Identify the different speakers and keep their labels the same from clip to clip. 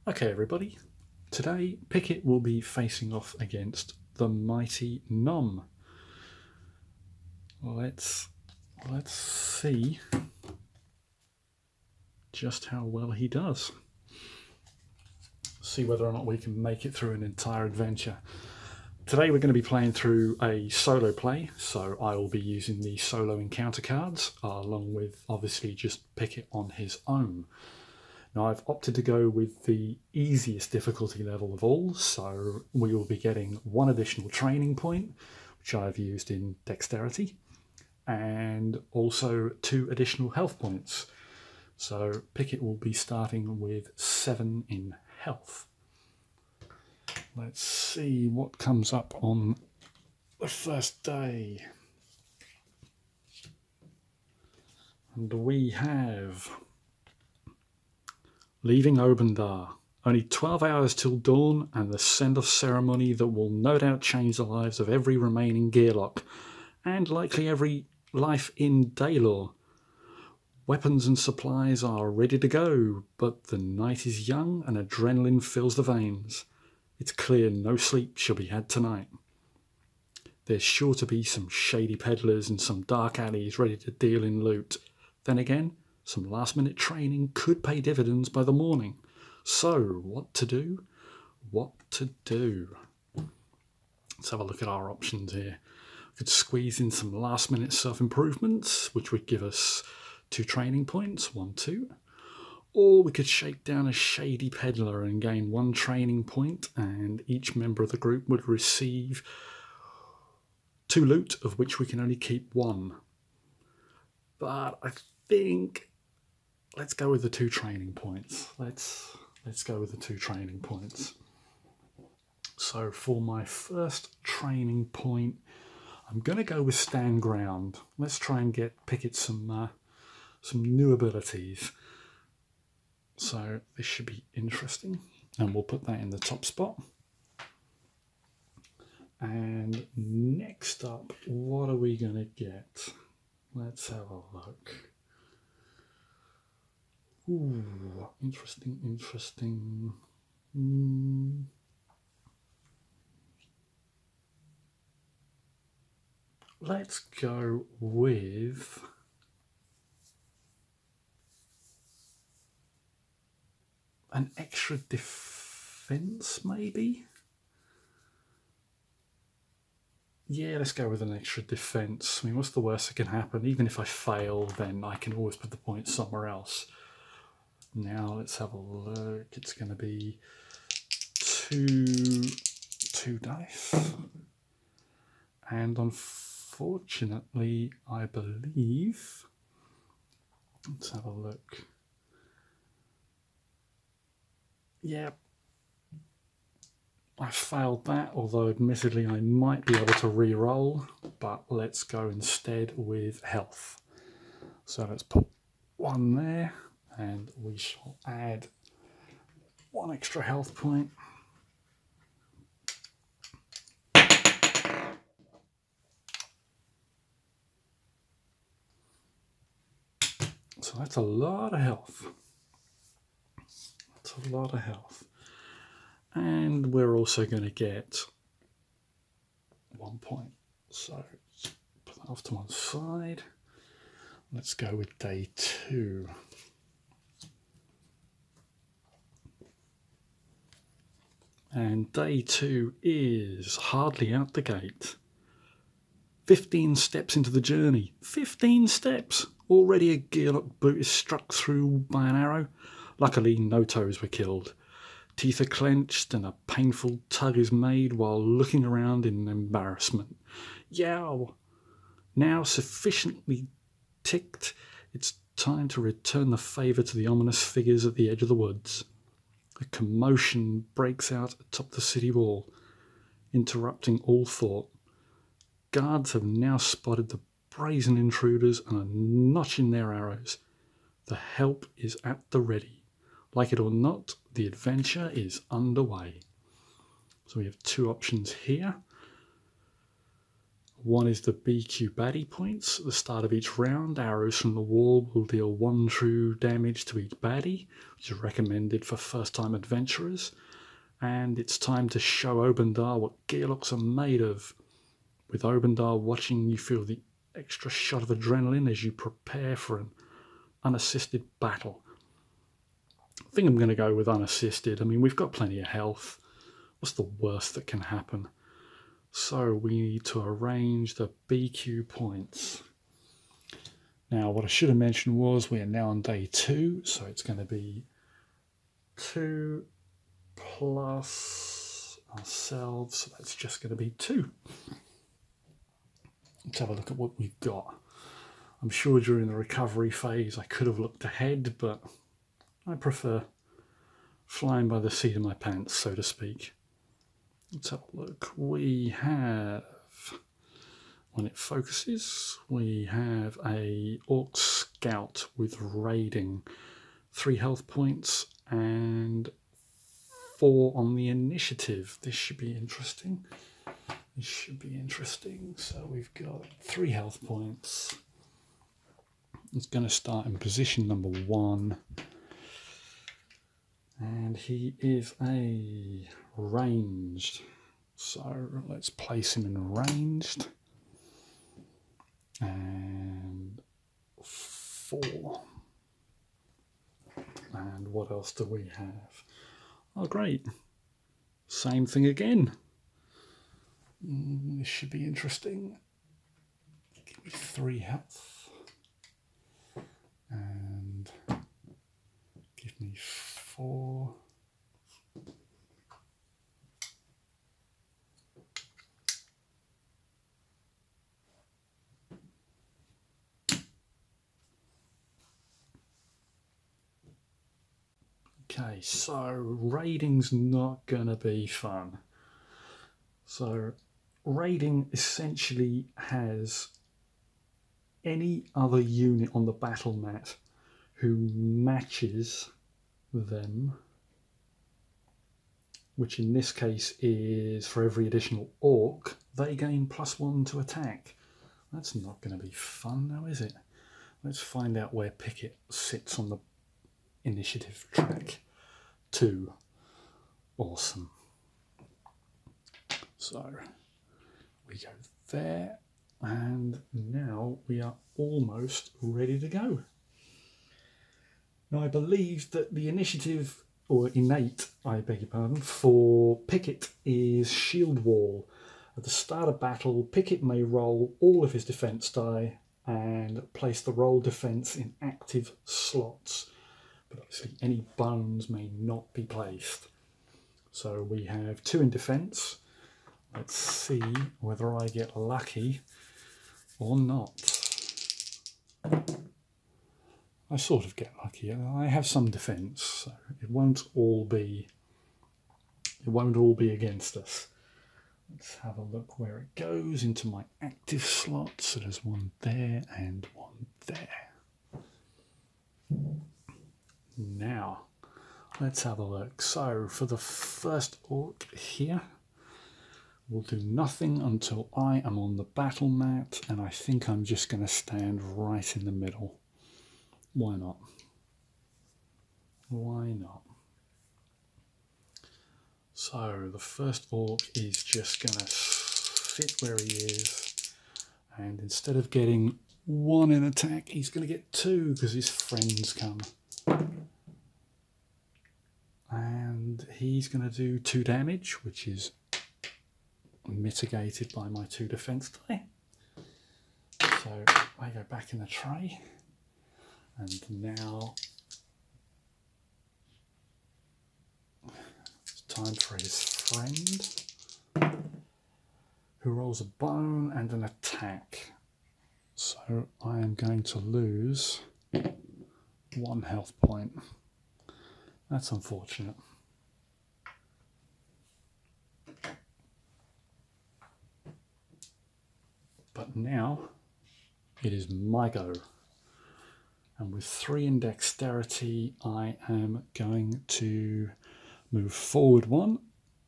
Speaker 1: Okay, everybody. Today, Picket will be facing off against the mighty Nom. Let's see just how well he does. See whether or not we can make it through an entire adventure. Today we're going to be playing through a solo play, so I will be using the solo encounter cards, along with obviously just Picket on his own. Now I've opted to go with the easiest difficulty level of all, so we will be getting one additional training point, which I've used in dexterity, and also 2 additional health points. So Picket will be starting with 7 in health. Let's see what comes up on the first day. And we have leaving Obendar. Only 12 hours till dawn and the send-off ceremony that will no doubt change the lives of every remaining Gearlock, and likely every life in Daylor. Weapons and supplies are ready to go, but the night is young and adrenaline fills the veins. It's clear no sleep shall be had tonight. There's sure to be some shady peddlers and some dark alleys ready to deal in loot. Then again, some last-minute training could pay dividends by the morning. So, what to do? What to do? Let's have a look at our options here. We could squeeze in some last-minute self-improvements, which would give us 2 training points, 1, 2. Or we could shake down a shady peddler and gain 1 training point, and each member of the group would receive 2 loot, of which we can only keep 1. But I think let's go with the 2 training points. Let's go with the 2 training points. So for my first training point, I'm going to go with Stand Ground. Let's try and get Picket some new abilities. So this should be interesting, and we'll put that in the top spot. And next up, what are we going to get? Let's have a look. Ooh, interesting. Let's go with an extra defense, maybe? Yeah, let's go with an extra defense. I mean, what's the worst that can happen? Even if I fail, then I can always put the points somewhere else. Now, let's have a look. It's going to be two dice. And unfortunately, I believe... Let's have a look. Yeah, I failed that, although admittedly I might be able to re-roll, but let's go instead with health. So let's put 1 there, and we shall add 1 extra health point. So that's a lot of health. That's a lot of health. And we're also going to get 1 point. So put that off to one side. Let's go with day 2. And day 2 is hardly out the gate. 15 steps into the journey. 15 steps! Already a Gearlock boot is struck through by an arrow. Luckily, no toes were killed. Teeth are clenched and a painful tug is made while looking around in embarrassment. Yow! Now sufficiently ticked, it's time to return the favour to the ominous figures at the edge of the woods. A commotion breaks out atop the city wall, interrupting all thought. Guards have now spotted the brazen intruders and are notching their arrows. The help is at the ready. Like it or not, the adventure is underway. So we have 2 options here. One is the BQ baddie points. At the start of each round, arrows from the wall will deal 1 true damage to each baddie, which is recommended for first-time adventurers. And it's time to show Obendar what gearlocks are made of. With Obendar watching, you feel the extra shot of adrenaline as you prepare for an unassisted battle. I think I'm going to go with unassisted. I mean, we've got plenty of health. What's the worst that can happen? So we need to arrange the BQ points. Now, what I should have mentioned was we are now on day 2, so it's going to be 2 plus ourselves, so that's just going to be 2. Let's have a look at what we've got. I'm sure during the recovery phase I could have looked ahead, but I prefer flying by the seat of my pants, so to speak. Let's have a look. We have, when it focuses, we have a Orc Scout with raiding, 3 health points and 4 on the initiative. This should be interesting. This should be interesting. So we've got 3 health points. It's going to start in position number 1. And he is a ranged. So let's place him in ranged. And 4. And what else do we have? Oh, great. Same thing again. This should be interesting. Give me 3 health. And give me 4. Okay, so raiding's not gonna be fun. So raiding essentially has any other unit on the battle mat who matches them, which in this case is for every additional orc, they gain +1 to attack. That's not going to be fun now, is it? Let's find out where Picket sits on the initiative track. 2. Awesome. So we go there, and now we are almost ready to go. Now I believe that the initiative, or innate, I beg your pardon, for Picket is Shield Wall. At the start of battle, Picket may roll all of his defense die and place the roll defense in active slots. But obviously any bones may not be placed. So we have 2 in defense. Let's see whether I get lucky or not. I sort of get lucky. I have some defense, so it won't all be against us. Let's have a look where it goes into my active slots. So there's 1 there and 1 there. Now, let's have a look. So for the first orc here, we'll do nothing until I am on the battle mat, and I think I'm just going to stand right in the middle. Why not? Why not? So the first orc is just going to sit where he is, and instead of getting 1 in attack, he's going to get 2 because his friends come. And he's going to do 2 damage, which is mitigated by my 2 defense die. So I go back in the tray, and now it's time for his friend, who rolls a bone and an attack. So I am going to lose 1 health point. That's unfortunate. But now it is my go. And with 3 in dexterity, I am going to move forward 1.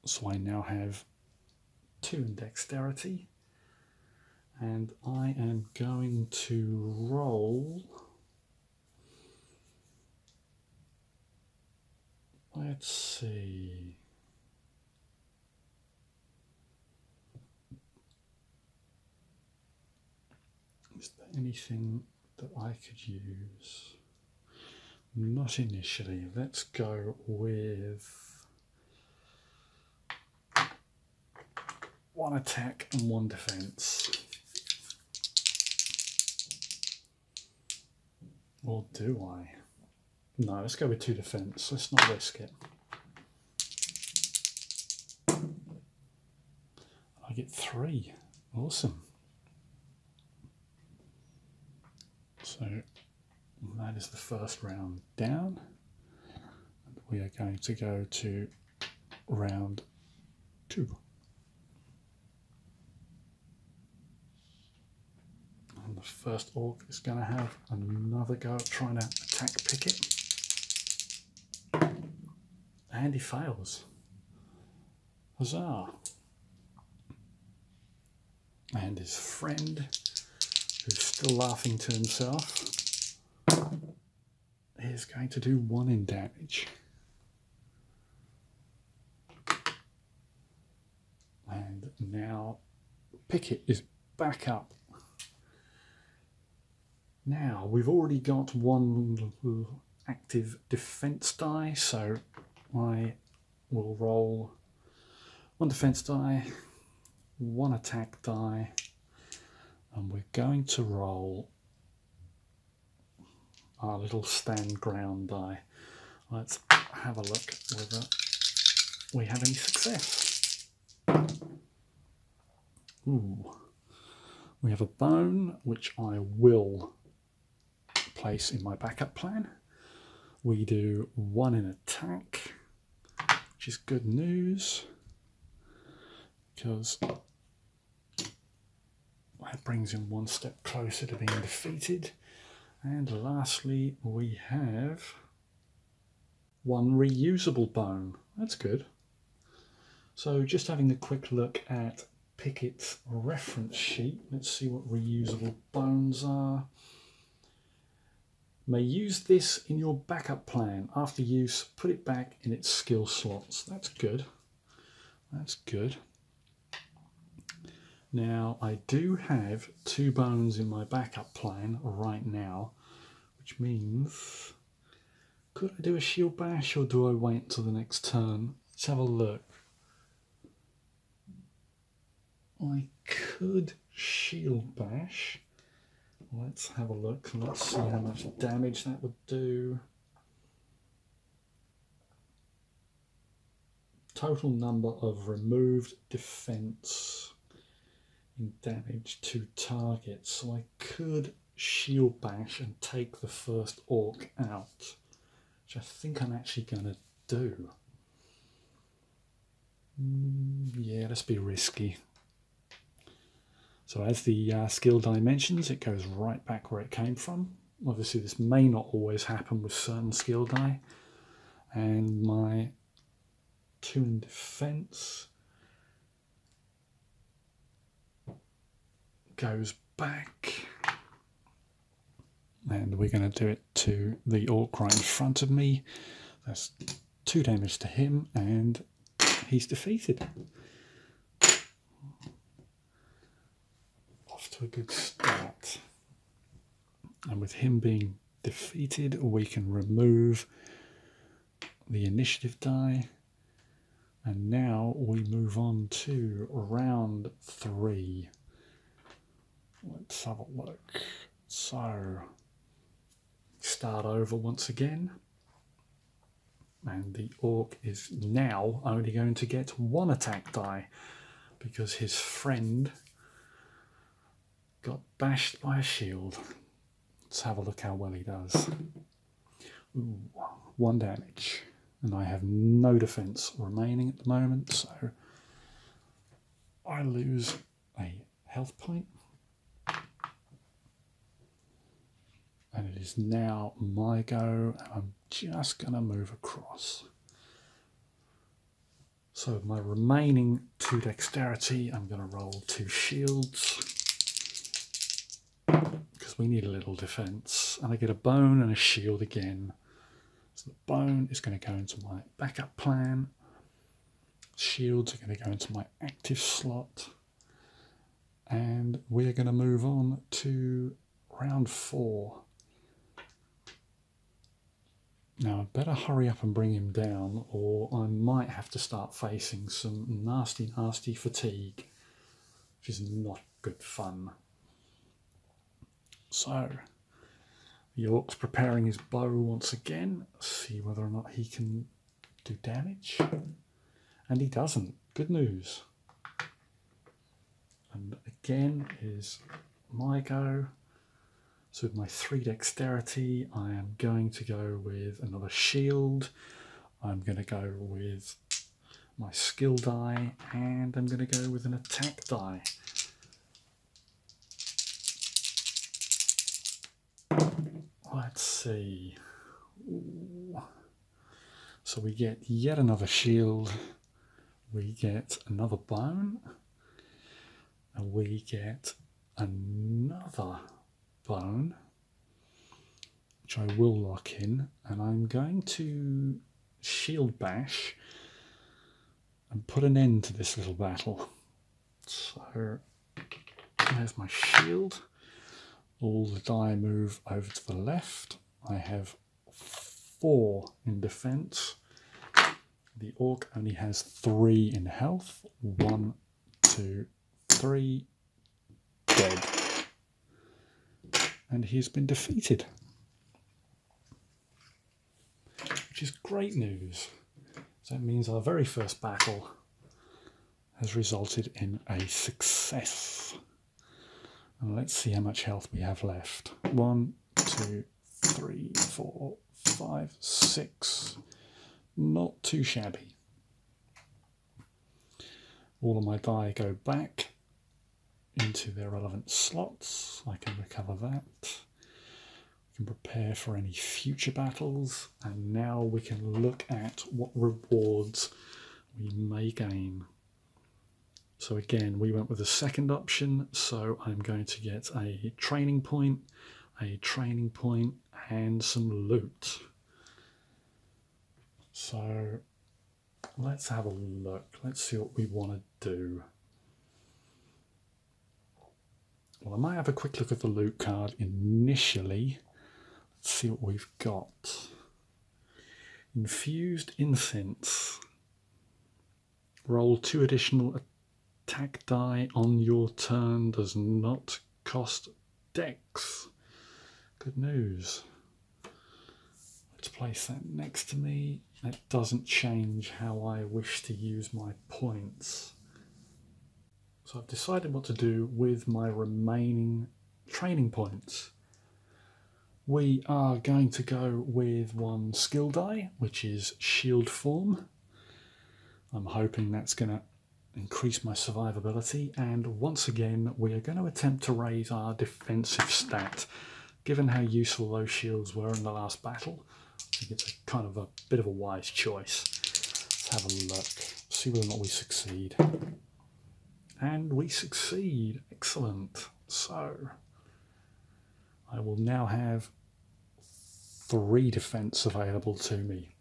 Speaker 1: So I now have 2 in dexterity. And I am going to roll. Let's see. Is there anything that I could use? Not initially. Let's go with 1 attack and 1 defense. Or do I? No, let's go with 2 defense. Let's not risk it. I get 3. Awesome. So that is the first round down. And we are going to go to round 2. And the first orc is going to have another go at trying to attack Picket. And he fails. Huzzah! And his friend, who's still laughing to himself, is going to do 1 in damage. And now Picket is back up. Now we've already got 1 active defense die, so I will roll 1 defense die, 1 attack die, and we're going to roll our little stand ground die. Let's have a look whether we have any success. Ooh, we have a bone, which I will place in my backup plan. We do 1 in attack, which is good news, because that brings him 1 step closer to being defeated. And lastly, we have 1 reusable bone. That's good. So just having a quick look at Picket's reference sheet. Let's see what reusable bones are. May use this in your backup plan. After use, put it back in its skill slots. That's good. That's good. Now, I do have 2 bones in my backup plan right now, which means, could I do a shield bash or do I wait until the next turn? Let's have a look. I could shield bash. Let's have a look. Let's see how much damage that would do. Total number of removed defense in damage to targets. So I could shield bash and take the first orc out, which I think I'm actually going to do. Yeah, let's be risky. So as the skill dimensions, it goes right back where it came from. Obviously this may not always happen with certain skill die. And my 2 in defense goes back. And we're going to do it to the orc right in front of me. That's 2 damage to him, and he's defeated. Off to a good start. And with him being defeated, we can remove the initiative die. And now we move on to round 3. Let's have a look. So, start over once again. And the orc is now only going to get 1 attack die because his friend got bashed by a shield. Let's have a look how well he does. Ooh, 1 damage. And I have no defense remaining at the moment, so I lose a health point. And it is now my go, and I'm just going to move across. So my remaining 2 dexterity, I'm going to roll 2 shields. we need a little defense. And I get a bone and a shield again. So the bone is going to go into my backup plan. Shields are going to go into my active slot. And we're going to move on to round 4. Now I better hurry up and bring him down, or I might have to start facing some nasty fatigue, which is not good fun. So the orc's preparing his bow once again. See whether or not he can do damage. And he doesn't. Good news. And again is my go. So with my 3 dexterity, I am going to go with another shield. I'm going to go with my skill die, and I'm going to go with an attack die. Let's see. Ooh. So we get yet another shield. We get another bone. And we get another bone, which I will lock in, and I'm going to shield bash and put an end to this little battle. So there's my shield. All the die move over to the left. I have 4 in defense. The orc only has 3 in health. 1, 2, 3, dead. And he's been defeated, which is great news. So that means our very first battle has resulted in a success. And let's see how much health we have left. 1, 2, 3, 4, 5, 6. Not too shabby. All of my die go back into their relevant slots. I can recover that. We can prepare for any future battles, and now we can look at what rewards we may gain. So again, we went with the second option, so I'm going to get a training point, and some loot. So let's have a look. Let's see what we want to do. Well, I might have a quick look at the loot card initially. Let's see what we've got. Infused incense. Roll 2 additional attack die on your turn. Does not cost dex. Good news. Let's place that next to me. That doesn't change how I wish to use my points. So I've decided what to do with my remaining training points. We are going to go with 1 skill die, which is shield form. I'm hoping that's going to increase my survivability, and once again we are going to attempt to raise our defensive stat. Given how useful those shields were in the last battle, I think it's kind of a bit of a wise choice. Let's have a look, see whether or not we succeed. And we succeed. Excellent. So I will now have 3 defense available to me.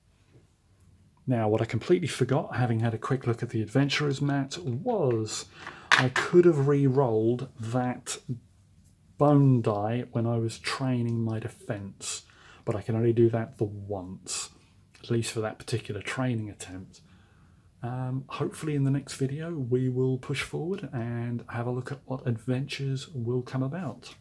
Speaker 1: Now, what I completely forgot, having had a quick look at the Adventurer's Mat, was I could have re-rolled that bone die when I was training my defense, but I can only do that the once, at least for that particular training attempt. Hopefully in the next video we will push forward and have a look at what adventures will come about.